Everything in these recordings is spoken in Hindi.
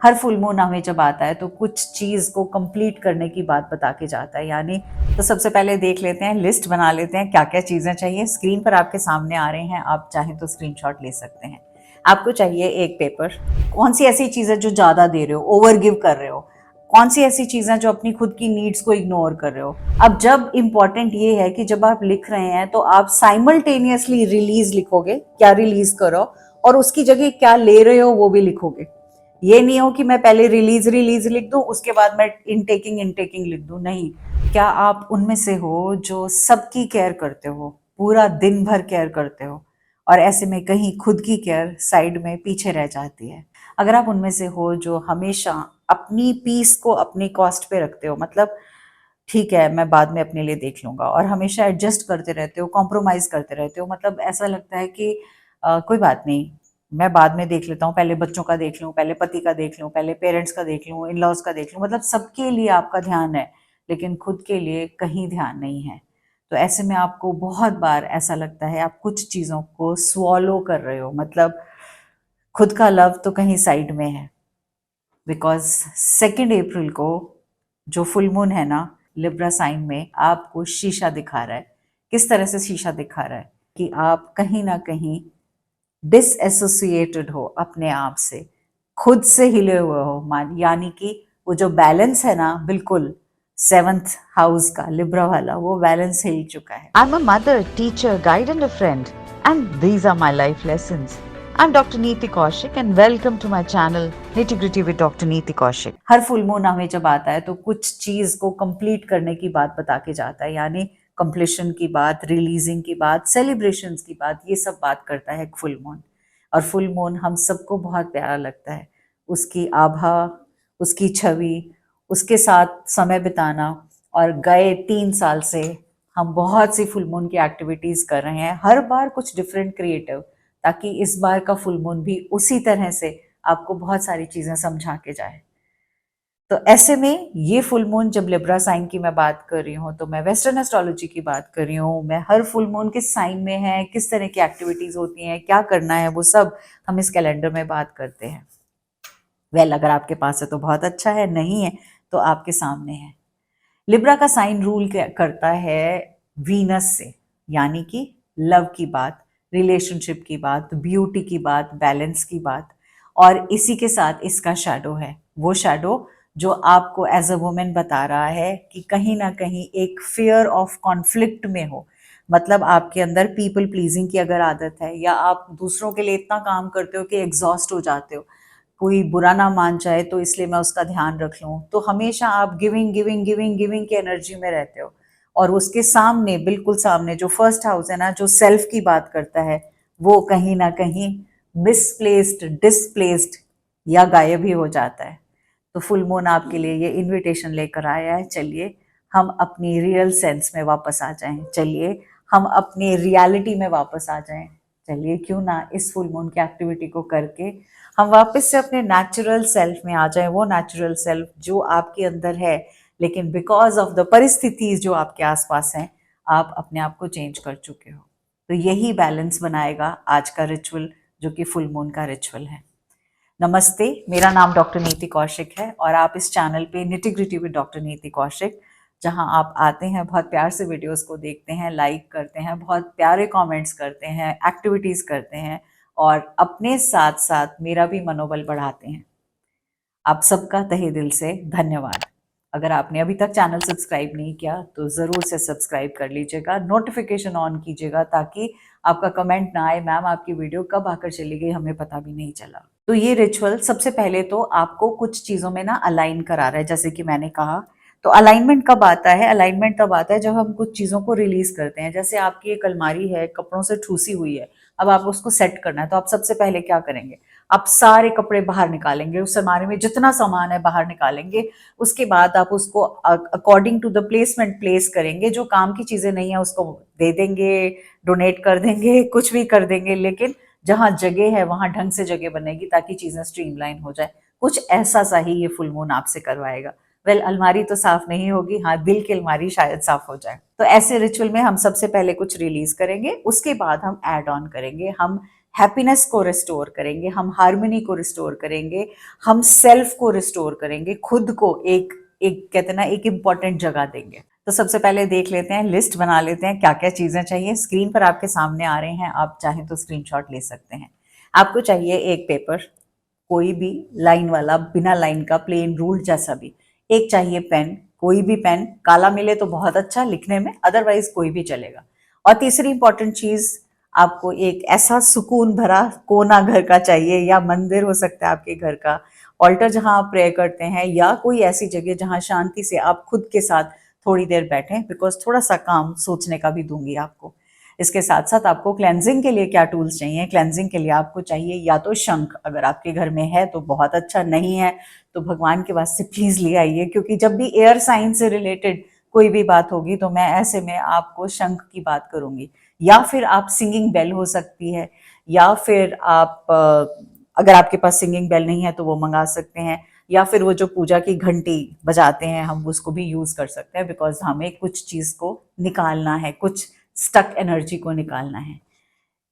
हर फुल मून हमें जब आता है तो कुछ चीज़ को कंप्लीट करने की बात बता के जाता है। यानी तो सबसे पहले देख लेते हैं, लिस्ट बना लेते हैं क्या क्या चीज़ें चाहिए। स्क्रीन पर आपके सामने आ रहे हैं, आप चाहें तो स्क्रीनशॉट ले सकते हैं। आपको चाहिए एक पेपर। कौन सी ऐसी चीज़ें जो ज़्यादा दे रहे हो, ओवर गिव कर रहे हो, कौन सी ऐसी चीज़ें जो अपनी खुद की नीड्स को इग्नोर कर रहे हो। अब जब इम्पॉर्टेंट ये है कि जब आप लिख रहे हैं तो आप साइमल्टेनियसली रिलीज लिखोगे, क्या रिलीज करो, और उसकी जगह क्या ले रहे हो वो भी लिखोगे। ये नहीं हो कि मैं पहले रिलीज रिलीज लिख दूं, उसके बाद मैं इनटेकिंग लिख दूं। नहीं, क्या आप उनमें से हो जो सबकी केयर करते हो, पूरा दिन भर केयर करते हो, और ऐसे में कहीं खुद की केयर साइड में पीछे रह जाती है। अगर आप उनमें से हो जो हमेशा अपनी पीस को अपनी कॉस्ट पे रखते हो, मतलब ठीक है मैं बाद में अपने लिए देख लूंगा, और हमेशा एडजस्ट करते रहते हो, कॉम्प्रोमाइज करते रहते हो, मतलब ऐसा लगता है कि कोई बात नहीं, मैं बाद में देख लेता हूँ, पहले बच्चों का देख लूँ, पहले पति का देख लूँ, पहले पेरेंट्स का देख लूँ, इन लॉज का देख लूँ, मतलब सबके लिए आपका ध्यान है लेकिन खुद के लिए कहीं ध्यान नहीं है। तो ऐसे में आपको बहुत बार ऐसा लगता है आप कुछ चीज़ों को स्वॉलो कर रहे हो, मतलब खुद का लव तो कहीं साइड में है। बिकॉज 2 अप्रैल को जो फुल मून है ना, लिब्रा साइन में आपको शीशा दिखा रहा है। किस तरह से शीशा दिखा रहा है कि आप कहीं ना कहीं डिसएसोसिएटेड हो अपने आप से, खुद से हिले हुए हो। यानी कि वो जो बैलेंस है ना, बिल्कुल 7th हाउस का लिब्रा वाला, वो बैलेंस हिल चुका है। I'm a mother, teacher, guide, and a friend, and these are my life lessons. I'm Dr. Neeti Kaushik, and welcome to my channel Nitty Gritty with Dr. Neeti Kaushik. Her full moon हमें जब आता है तो कुछ चीज को कंप्लीट करने की बात बता के जाता है। यानी कंप्लीशन की बात, रिलीजिंग की बात, सेलिब्रेशंस की बात, ये सब बात करता है फुल मून। और फुल मून हम सबको बहुत प्यारा लगता है। उसकी आभा, उसकी छवि, उसके साथ समय बिताना। और गए 3 साल से हम बहुत सी फुल मून की एक्टिविटीज कर रहे हैं, हर बार कुछ डिफरेंट क्रिएटिव, ताकि इस बार का फुल मून भी उसी तरह से आपको बहुत सारी चीजें समझा के जाए। तो ऐसे में ये फुल मून, जब लिब्रा साइन की मैं बात कर रही हूँ तो मैं वेस्टर्न एस्ट्रोलॉजी की बात कर रही हूँ। मैं हर फुल मून किस साइन में है, किस तरह की एक्टिविटीज होती हैं, क्या करना है, वो सब हम इस कैलेंडर में बात करते हैं। अगर आपके पास है तो बहुत अच्छा है, नहीं है तो आपके सामने है। लिब्रा का साइन रूल करता है वीनस से, यानी कि लव की बात, रिलेशनशिप की बात, ब्यूटी की बात, बैलेंस की बात। और इसी के साथ इसका शैडो है, वो शैडो जो आपको एज अ वुमेन बता रहा है कि कहीं ना कहीं एक फियर ऑफ कॉन्फ्लिक्ट में हो। मतलब आपके अंदर पीपल प्लीजिंग की अगर आदत है, या आप दूसरों के लिए इतना काम करते हो कि एग्जॉस्ट हो जाते हो, कोई बुरा ना मान जाए तो इसलिए मैं उसका ध्यान रख लूँ, तो हमेशा आप गिविंग गिविंग गिविंग गिविंग की एनर्जी में रहते हो। और उसके सामने, बिल्कुल सामने, जो फर्स्ट हाउस है ना, जो सेल्फ की बात करता है, वो कहीं ना कहीं मिसप्लेस्ड, डिसप्लेस्ड या गायब ही हो जाता है। तो फुल मून आपके लिए ये इनविटेशन लेकर आया है, चलिए हम अपनी रियल सेंस में वापस आ जाएं, चलिए हम अपनी रियलिटी में वापस आ जाएं, चलिए क्यों ना इस फुल मून की एक्टिविटी को करके हम वापस से अपने नेचुरल सेल्फ में आ जाएं। वो नेचुरल सेल्फ जो आपके अंदर है, लेकिन बिकॉज ऑफ द परिस्थितिज जो आपके आसपास हैं, आप अपने आप को चेंज कर चुके हो। तो यही बैलेंस बनाएगा आज का रिचुअल, जो कि फुल मून का रिचुअल है। नमस्ते, मेरा नाम डॉक्टर नीति कौशिक है और आप इस चैनल पे निटी ग्रिटी विद डॉक्टर नीति कौशिक, जहां आप आते हैं, बहुत प्यार से वीडियोस को देखते हैं, लाइक करते हैं, बहुत प्यारे कमेंट्स करते हैं, एक्टिविटीज करते हैं, और अपने साथ साथ मेरा भी मनोबल बढ़ाते हैं। आप सबका तहे दिल से धन्यवाद। अगर आपने अभी तक चैनल सब्सक्राइब नहीं किया तो ज़रूर से सब्सक्राइब कर लीजिएगा, नोटिफिकेशन ऑन कीजिएगा, ताकि आपका कमेंट ना आए, मैम आपकी वीडियो कब आकर चली गई, हमें पता भी नहीं चला। तो ये रिचुअल सबसे पहले तो आपको कुछ चीज़ों में ना अलाइन करा रहा है, जैसे कि मैंने कहा। तो अलाइनमेंट कब आता है? अलाइनमेंट तब आता है जब हम कुछ चीज़ों को रिलीज करते हैं। जैसे आपकी एक अलमारी है, कपड़ों से ठूसी हुई है, अब आप उसको सेट करना है, तो आप सबसे पहले क्या करेंगे? आप सारे कपड़े बाहर निकालेंगे, उस अलमारी में जितना सामान है बाहर निकालेंगे। उसके बाद आप उसको according to the placement place करेंगे। जो काम की चीज़ें नहीं है उसको दे देंगे, डोनेट कर देंगे, कुछ भी कर देंगे, लेकिन जहाँ जगह है वहाँ ढंग से जगह बनेगी, ताकि चीज़ें स्ट्रीमलाइन हो जाए। कुछ ऐसा सा ही ये फुल मून आपसे करवाएगा। अलमारी तो साफ नहीं होगी, हाँ दिल की अलमारी शायद साफ हो जाए। तो ऐसे रिचुअल में हम सबसे पहले कुछ रिलीज करेंगे, उसके बाद हम ऐड ऑन करेंगे, हम हैप्पीनेस को रिस्टोर करेंगे, हम हार्मनी को रिस्टोर करेंगे, हम सेल्फ को रिस्टोर करेंगे, खुद को एक एक कहते हैं ना एक इम्पॉर्टेंट जगह देंगे। तो सबसे पहले देख लेते हैं, लिस्ट बना लेते हैं क्या क्या चीजें चाहिए। स्क्रीन पर आपके सामने आ रहे हैं, आप चाहें तो स्क्रीनशॉट ले सकते हैं। आपको चाहिए एक पेपर, कोई भी लाइन वाला, बिना लाइन का, प्लेन रूल जैसा भी। एक चाहिए पेन, कोई भी पेन, काला मिले तो बहुत अच्छा लिखने में, अदरवाइज कोई भी चलेगा। और तीसरी इंपॉर्टेंट चीज, आपको एक ऐसा सुकून भरा कोना घर का चाहिए, या मंदिर हो सकता है आपके घर का, ऑल्टर जहां आप प्रे करते हैं, या कोई ऐसी जगह जहां शांति से आप खुद के साथ थोड़ी देर बैठें, बिकॉज थोड़ा सा काम सोचने का भी दूंगी आपको। इसके साथ साथ आपको क्लेंजिंग के लिए क्या टूल्स चाहिए? क्लेंजिंग के लिए आपको चाहिए या तो शंख, अगर आपके घर में है तो बहुत अच्छा, नहीं है तो भगवान के वास्ते प्लीज ले आइए, क्योंकि जब भी एयर साइंस से रिलेटेड कोई भी बात होगी तो मैं ऐसे में आपको शंख की बात करूंगी। या फिर आप सिंगिंग बेल हो सकती है, या फिर आप अगर आपके पास सिंगिंग बेल नहीं है तो वो मंगा सकते हैं, या फिर वो जो पूजा की घंटी बजाते हैं हम उसको भी यूज कर सकते हैं, बिकॉज हमें कुछ चीज को निकालना है, कुछ स्टक एनर्जी को निकालना है।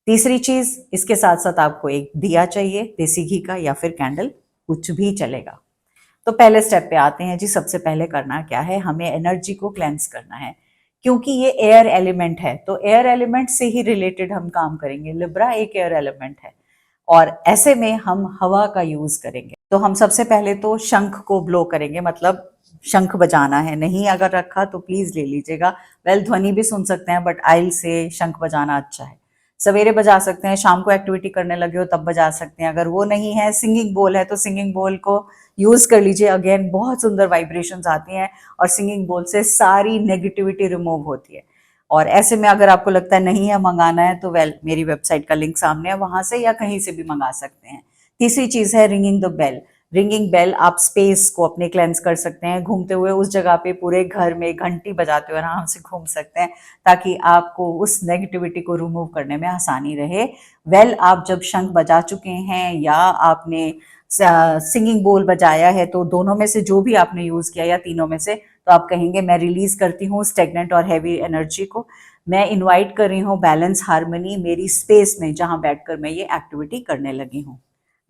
तीसरी चीज, इसके साथ साथ आपको एक दिया चाहिए, देसी घी का या फिर कैंडल, कुछ भी चलेगा। तो पहले स्टेप पे आते हैं जी। सबसे पहले करना क्या है, हमें एनर्जी को क्लेंस करना है, क्योंकि ये एयर एलिमेंट है तो एयर एलिमेंट से ही रिलेटेड हम काम करेंगे। लिब्रा एक एयर एलिमेंट है और ऐसे में हम हवा का यूज करेंगे। तो हम सबसे पहले तो शंख को ब्लो करेंगे, मतलब शंख बजाना है। नहीं अगर रखा तो प्लीज ले लीजिएगा। वेल, ध्वनि भी सुन सकते हैं, बट आइल से शंख बजाना अच्छा है। सवेरे बजा सकते हैं, शाम को एक्टिविटी करने लगे हो तब बजा सकते हैं। अगर वो नहीं है, सिंगिंग बोल है तो सिंगिंग बोल को यूज कर लीजिए। अगेन बहुत सुंदर वाइब्रेशंस आती हैं और सिंगिंग बोल से सारी नेगेटिविटी रिमूव होती है। और ऐसे में अगर आपको लगता है नहीं है मंगाना है तो वेल, मेरी वेबसाइट का लिंक सामने है, वहां से या कहीं से भी मंगा सकते हैं। तीसरी चीज है ringing the bell. Ringing bell, आप स्पेस को अपने क्लेंस कर सकते हैं, घूमते हुए उस जगह पे पूरे घर में घंटी बजाते हुए आराम से घूम सकते हैं, ताकि आपको उस नेगेटिविटी को रिमूव करने में आसानी रहे। वेल, आप जब शंख बजा चुके हैं या आपने सिंगिंग बोल बजाया है, तो दोनों में से जो भी आपने यूज किया या तीनों में से, तो आप कहेंगे मैं रिलीज करती हूँ स्टेगनेंट और हैवी एनर्जी को, मैं इनवाइट कर रही हूँ बैलेंस हार्मनी मेरी स्पेस में जहां बैठकर मैं ये एक्टिविटी करने लगी हूँ।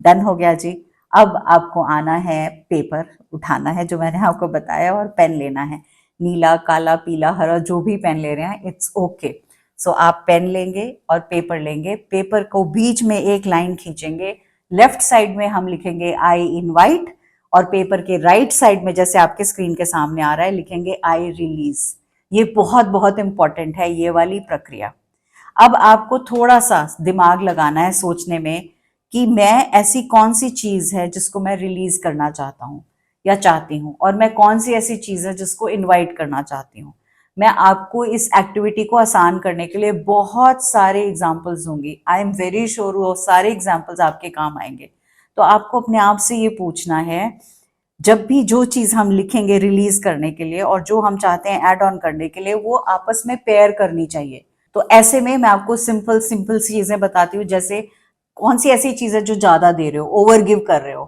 डन हो गया जी। अब आपको आना है, पेपर उठाना है जो मैंने आपको बताया, और पेन लेना है। नीला, काला, पीला, हरा, जो भी पेन ले रहे हैं इट्स ओके। सो आप पेन लेंगे और पेपर लेंगे, पेपर को बीच में एक लाइन खींचेंगे, लेफ्ट साइड में हम लिखेंगे आई इनवाइट, और पेपर के राइट साइड में जैसे आपके स्क्रीन के सामने आ रहा है लिखेंगे आई रिलीज। ये बहुत बहुत इंपॉर्टेंट है ये वाली प्रक्रिया। अब आपको थोड़ा सा दिमाग लगाना है सोचने में कि मैं ऐसी कौन सी चीज है जिसको मैं रिलीज करना चाहता हूँ या चाहती हूँ, और मैं कौन सी ऐसी चीज है जिसको इनवाइट करना चाहती हूँ। मैं आपको इस एक्टिविटी को आसान करने के लिए बहुत सारे एग्जाम्पल्स दूंगी। आई एम वेरी श्योर वो सारे एग्जाम्पल्स आपके काम आएंगे। तो आपको अपने आप से ये पूछना है, जब भी जो चीज हम लिखेंगे रिलीज करने के लिए और जो हम चाहते हैं ऐड ऑन करने के लिए, वो आपस में पेयर करनी चाहिए। तो ऐसे में मैं आपको सिंपल सिंपल सी चीजें बताती हूँ, जैसे कौन सी ऐसी चीज है जो ज्यादा दे रहे हो, ओवर गिव कर रहे हो,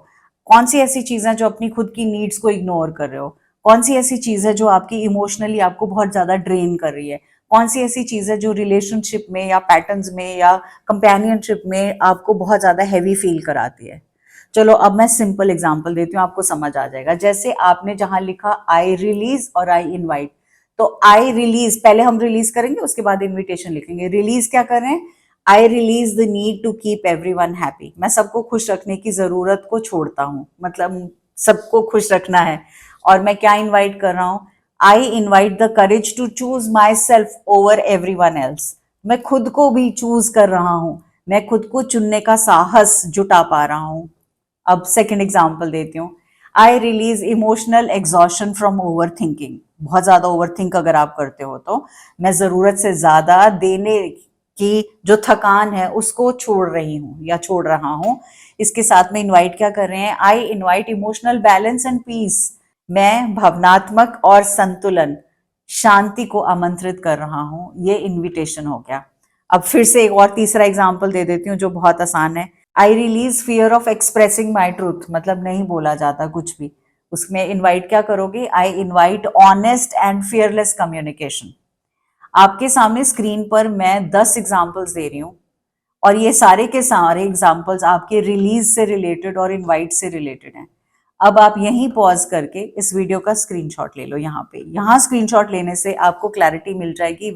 कौन सी ऐसी चीज है जो अपनी खुद की नीड्स को इग्नोर कर रहे हो, कौन सी ऐसी चीज है जो आपकी इमोशनली आपको बहुत ज्यादा ड्रेन कर रही है, कौन सी ऐसी चीज है जो रिलेशनशिप में या पैटर्न्स में या कंपेनियनशिप में आपको बहुत ज्यादा हैवी फील कराती है। चलो अब मैं सिंपल एग्जांपल देती हूँ, आपको समझ आ जाएगा। जैसे आपने जहां लिखा आई रिलीज और आई इनवाइट, तो आई रिलीज पहले हम रिलीज करेंगे, उसके बाद इनविटेशन लिखेंगे। रिलीज क्या कर रहे हैं? I release the need to keep everyone happy. मैं सबको खुश रखने की जरूरत को छोड़ता हूँ, मतलब सबको खुश रखना है। और मैं क्या इनवाइट कर रहा हूँ? I invite the courage to choose myself over everyone else. मैं खुद को भी चूज कर रहा हूँ, मैं खुद को चुनने का साहस जुटा पा रहा हूँ। अब सेकेंड एग्जाम्पल देती हूँ। I release emotional exhaustion from over thinking. बहुत ज्यादा ओवर थिंक अगर आप करते हो तो मैं जरूरत से ज्यादा देने की जो थकान है उसको छोड़ रही हूँ या छोड़ रहा हूँ। इसके साथ में इनवाइट क्या कर रहे हैं? I invite emotional balance and peace. मैं भावनात्मक और संतुलन, शांति को आमंत्रित कर रहा हूँ। ये इनविटेशन हो गया। अब फिर से एक और तीसरा एग्जाम्पल दे देती हूँ जो बहुत आसान है। I release fear of expressing my truth, मतलब नहीं बोला जाता कुछ भी। उसमें इनवाइट क्या करोगे? I invite honest and fearless communication. आपके सामने स्क्रीन पर मैं 10 एग्जाम्पल्स दे रही हूँ और ये सारे के सारे एग्जाम्पल्स आपके रिलीज से रिलेटेड और इनवाइट से रिलेटेड हैं। अब आप यहीं पॉज करके इस वीडियो का स्क्रीनशॉट ले लो। यहाँ स्क्रीनशॉट लेने से आपको क्लैरिटी मिल जाएगी।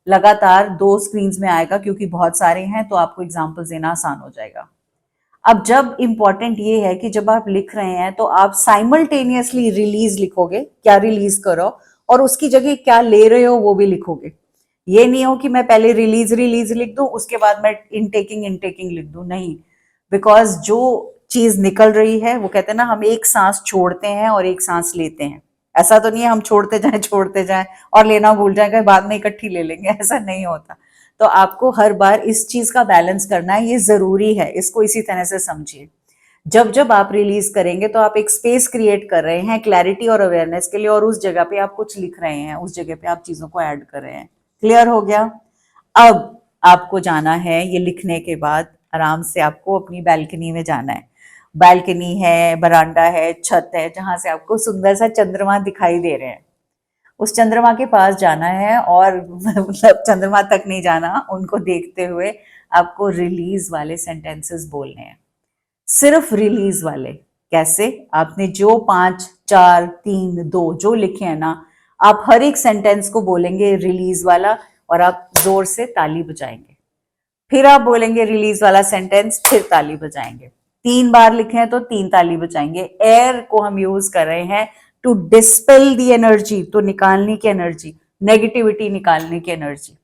लगातार 2 स्क्रीन में आएगा क्योंकि बहुत सारे हैं, तो आपको एग्जाम्पल्स देना आसान हो जाएगा। अब जब इंपॉर्टेंट ये है कि जब आप लिख रहे हैं तो आप साइमल्टेनियसली रिलीज लिखोगे, क्या रिलीज करो, और उसकी जगह क्या ले रहे हो वो भी लिखोगे। ये नहीं हो कि मैं पहले रिलीज रिलीज लिख दूं, उसके बाद मैं इनटेकिंग लिख दूं, नहीं। बिकॉज जो चीज निकल रही है, वो कहते हैं ना, हम एक सांस छोड़ते हैं और एक सांस लेते हैं। ऐसा तो नहीं है हम छोड़ते जाएं और लेना भूल जाएंगे, बाद में इकट्ठी ले लेंगे, ऐसा नहीं होता। तो आपको हर बार इस चीज का बैलेंस करना है, ये जरूरी है। इसको इसी तरह से समझिए। जब जब आप रिलीज करेंगे तो आप एक स्पेस क्रिएट कर रहे हैं क्लैरिटी और अवेयरनेस के लिए, और उस जगह पे आप कुछ लिख रहे हैं, उस जगह पे आप चीजों को ऐड कर रहे हैं। क्लियर हो गया? अब आपको जाना है, ये लिखने के बाद आराम से आपको अपनी बैल्कनी में जाना है। बैल्कनी है, बरांडा है, छत है, जहां से आपको सुंदर सा चंद्रमा दिखाई दे रहे हैं। उस चंद्रमा के पास जाना है, और मतलब चंद्रमा तक नहीं जाना, उनको देखते हुए आपको रिलीज वाले सेंटेंसेस बोलने हैं। सिर्फ रिलीज वाले। कैसे? आपने जो 5, 4, 3, 2 जो लिखे हैं ना, आप हर एक सेंटेंस को बोलेंगे रिलीज वाला, और आप जोर से ताली बजाएंगे। फिर आप बोलेंगे रिलीज वाला सेंटेंस, फिर ताली बजाएंगे। 3 बार लिखे हैं तो 3 ताली बजाएंगे। एयर को हम यूज कर रहे हैं टू डिस्पेल दी एनर्जी, तो निकालने की एनर्जी, नेगेटिविटी निकालने की एनर्जी।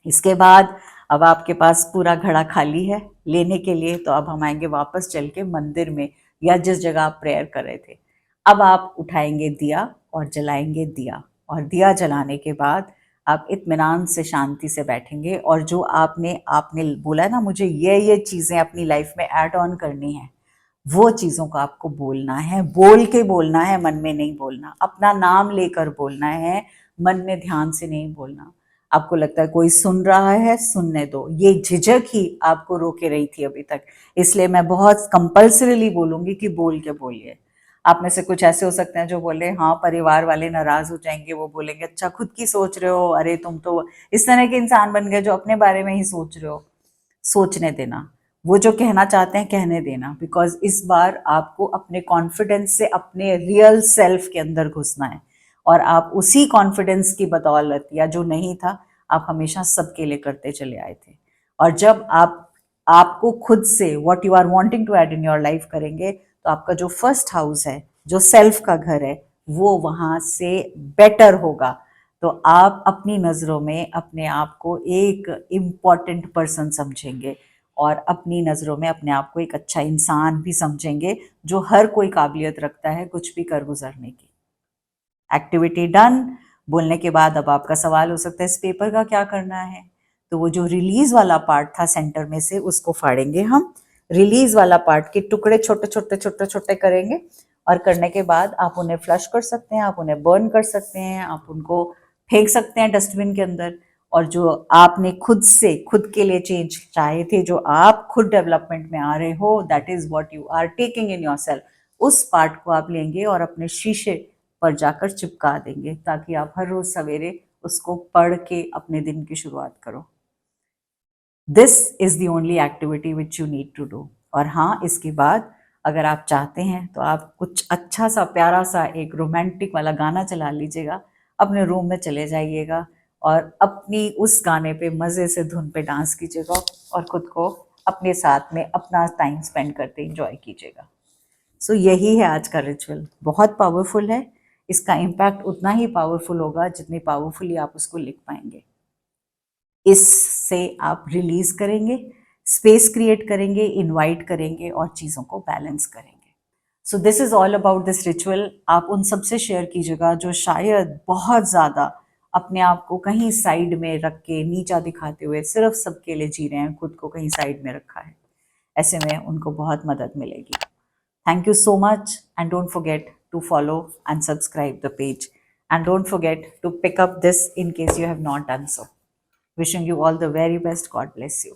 इसके बाद अब आपके पास पूरा घड़ा खाली है लेने के लिए, तो अब हम आएंगे वापस चल के मंदिर में, या जिस जगह आप प्रेयर कर रहे थे। अब आप उठाएंगे दिया और जलाएंगे दिया, और दिया जलाने के बाद आप इत्मीनान से, शांति से बैठेंगे। और जो आपने बोला है ना, मुझे ये चीजें अपनी लाइफ में ऐड ऑन करनी है, वो चीजों को आपको बोलना है। बोल के बोलना है, मन में नहीं बोलना। अपना नाम लेकर बोलना है, मन में ध्यान से नहीं बोलना। आपको लगता है कोई सुन रहा है, सुनने दो। ये झिझक ही आपको रोके रही थी अभी तक, इसलिए मैं बहुत कंपल्सरीली बोलूंगी कि बोल के बोलिए। आप में से कुछ ऐसे हो सकते हैं जो बोले हाँ परिवार वाले नाराज हो जाएंगे, वो बोलेंगे अच्छा खुद की सोच रहे हो, अरे तुम तो इस तरह के इंसान बन गए जो अपने बारे में ही सोच रहे हो। सोचने देना, वो जो कहना चाहते हैं कहने देना। बिकॉज इस बार आपको अपने कॉन्फिडेंस से अपने रियल सेल्फ के अंदर घुसना है, और आप उसी कॉन्फिडेंस की बदौलत, या जो नहीं था, आप हमेशा सबके लिए करते चले आए थे। और जब आप आपको खुद से what you are wanting to add in your life करेंगे, तो आपका जो फर्स्ट हाउस है, जो सेल्फ का घर है, वो वहां से बेटर होगा। तो आप अपनी नज़रों में अपने आप को एक इम्पॉर्टेंट पर्सन समझेंगे, और अपनी नज़रों में अपने आप को एक अच्छा इंसान भी समझेंगे, जो हर कोई काबिलियत रखता है कुछ भी कर गुजरने की। Activity done. बोलने के बाद अब आपका सवाल हो सकता है इस पेपर का क्या करना है। तो वो जो रिलीज वाला पार्ट था सेंटर में से, उसको फाड़ेंगे हम। रिलीज वाला पार्ट के टुकड़े छोटे छोटे करेंगे, और करने के बाद आप उन्हें फ्लश कर सकते हैं, आप उन्हें बर्न कर सकते हैं, आप उनको फेंक सकते हैं डस्टबिन के अंदर। और जो आपने खुद से, खुद के लिए चेंज चाहे थे, जो आप खुद डेवलपमेंट में आ रहे हो, that is what you are taking in yourself, उस पार्ट को आप लेंगे और अपने शीशे पर जाकर चिपका देंगे, ताकि आप हर रोज सवेरे उसको पढ़ के अपने दिन की शुरुआत करो। This is the only activity which you need to do. और हाँ, इसके बाद अगर आप चाहते हैं तो आप कुछ अच्छा सा प्यारा सा एक रोमांटिक वाला गाना चला लीजिएगा, अपने रूम में चले जाइएगा, और अपनी उस गाने पे मज़े से धुन पे डांस कीजिएगा, और खुद को अपने साथ में अपना टाइम स्पेंड करते एंजॉय कीजिएगा। सो यही है आज का रिचुअल। बहुत पावरफुल है। इसका इम्पैक्ट उतना ही पावरफुल होगा जितनी पावरफुली आप उसको लिख पाएंगे। इससे आप रिलीज करेंगे, स्पेस क्रिएट करेंगे, इनवाइट करेंगे, और चीज़ों को बैलेंस करेंगे। So this is all about this ritual. आप उन सबसे शेयर कीजिएगा जो शायद बहुत ज़्यादा अपने आप को कहीं साइड में रख के, नीचा दिखाते हुए सिर्फ सबके लिए जी रहे हैं, खुद को कहीं साइड में रखा है। ऐसे में उनको बहुत मदद मिलेगी। Thank you so much, and don't forget to follow and subscribe the page, and don't forget to pick up this in case you have not done so. Wishing you all the very best. God bless you.